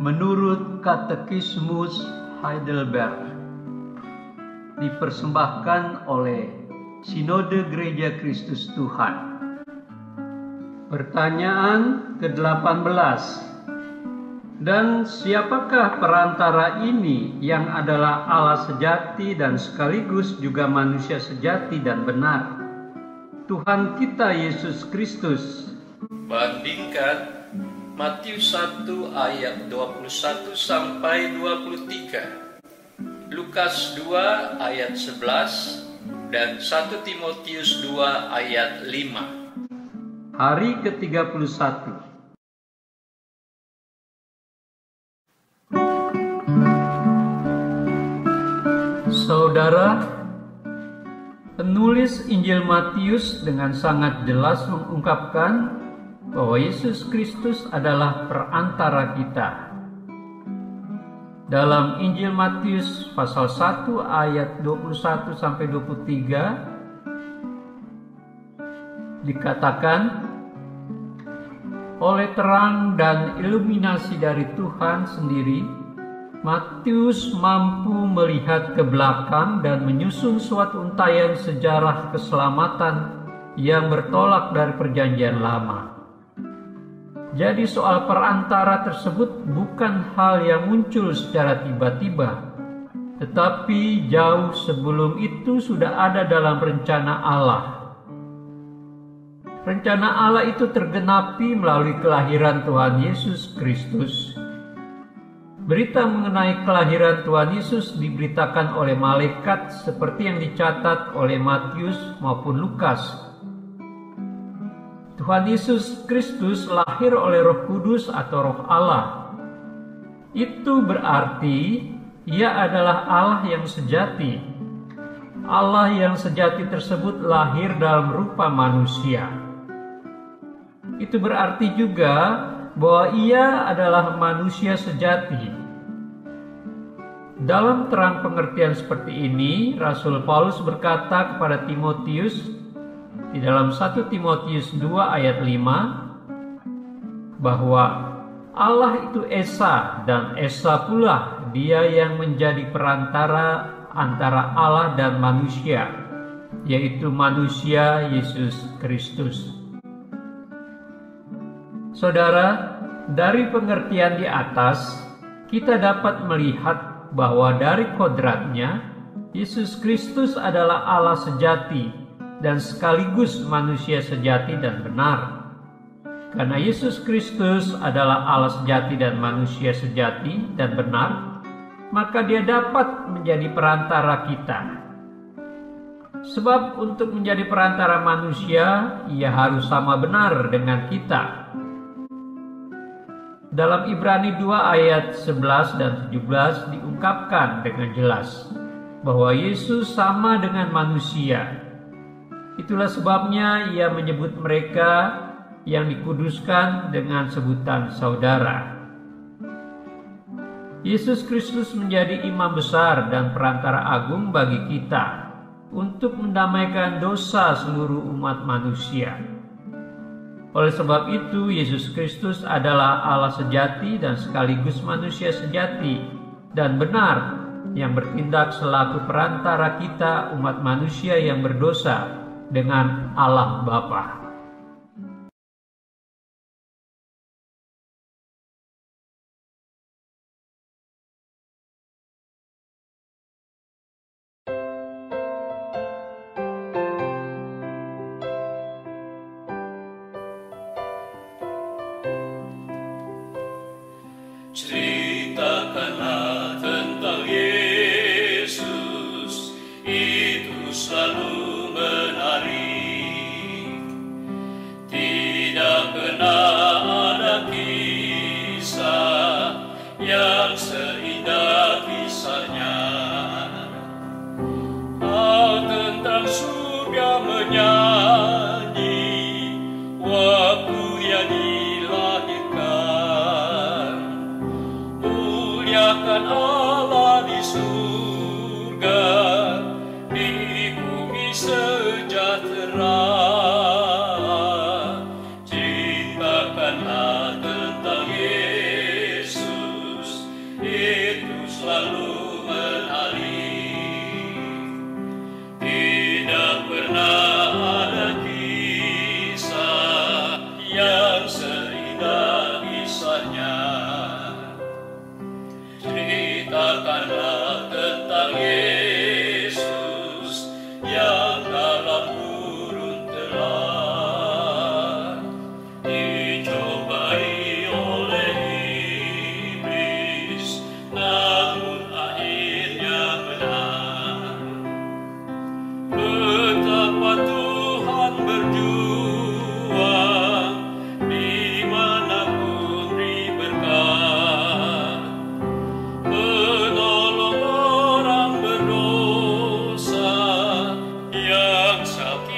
menurut Katekismus Heidelberg, dipersembahkan oleh Sinode Gereja Kristus Tuhan. Pertanyaan ke-18. Dan siapakah perantara ini yang adalah Allah sejati dan sekaligus juga manusia sejati dan benar? Tuhan kita Yesus Kristus. Bandingkan Matius 1 ayat 21 sampai 23, Lukas 2 ayat 11, dan 1 Timotius 2 ayat 5. Hari ke-31. Saudara, penulis Injil Matius dengan sangat jelas mengungkapkan bahwa Yesus Kristus adalah perantara kita. Dalam Injil Matius pasal 1 ayat 21 sampai 23 dikatakan, oleh terang dan iluminasi dari Tuhan sendiri, Matius mampu melihat ke belakang dan menyusun suatu untayan sejarah keselamatan yang bertolak dari perjanjian lama. Jadi soal perantara tersebut bukan hal yang muncul secara tiba-tiba, tetapi jauh sebelum itu sudah ada dalam rencana Allah. Rencana Allah itu tergenapi melalui kelahiran Tuhan Yesus Kristus. Berita mengenai kelahiran Tuhan Yesus diberitakan oleh malaikat seperti yang dicatat oleh Matius maupun Lukas. Tuhan Yesus Kristus lahir oleh Roh Kudus atau Roh Allah. Itu berarti Ia adalah Allah yang sejati. Allah yang sejati tersebut lahir dalam rupa manusia. Itu berarti juga bahwa Ia adalah manusia sejati. Dalam terang pengertian seperti ini, Rasul Paulus berkata kepada Timotius di dalam 1 Timotius 2 ayat 5 bahwa Allah itu Esa, dan Esa pula Dia yang menjadi perantara antara Allah dan manusia, yaitu manusia Yesus Kristus. Saudara, dari pengertian di atas, kita dapat melihat bahwa dari kodratnya, Yesus Kristus adalah Allah sejati dan sekaligus manusia sejati dan benar. Karena Yesus Kristus adalah Allah sejati dan manusia sejati dan benar, maka Dia dapat menjadi perantara kita. Sebab untuk menjadi perantara manusia, Ia harus sama benar dengan kita. Dalam Ibrani 2 ayat 11 dan 17 diungkapkan dengan jelas bahwa Yesus sama dengan manusia. Itulah sebabnya Ia menyebut mereka yang dikuduskan dengan sebutan saudara. Yesus Kristus menjadi imam besar dan perantara agung bagi kita untuk mendamaikan dosa seluruh umat manusia. Oleh sebab itu, Yesus Kristus adalah Allah sejati dan sekaligus manusia sejati dan benar yang bertindak selaku perantara kita umat manusia yang berdosa dengan Allah Bapa. Ceritakanlah tentang Yesus, itu selalu menarik. Tidak pernah ada kisah yang seindah kisahnya. Hal tentang surga menyanyi waktu Ia dilahirkan. Muliakan Allah di surga, di bumi sejahtera. Ceritakanlah tentang Yesus,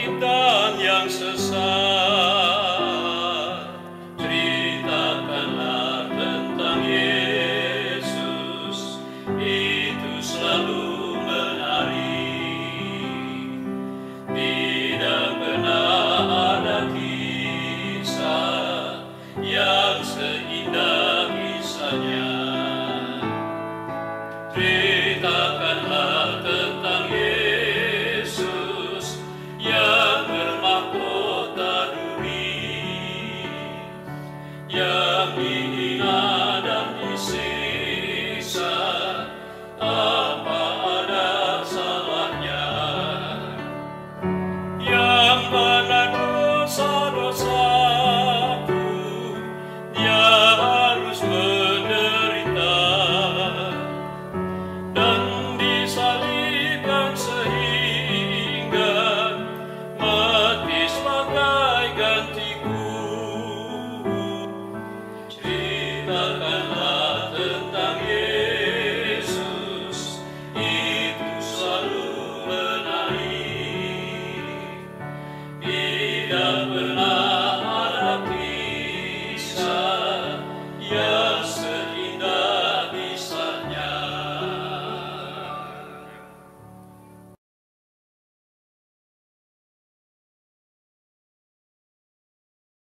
kita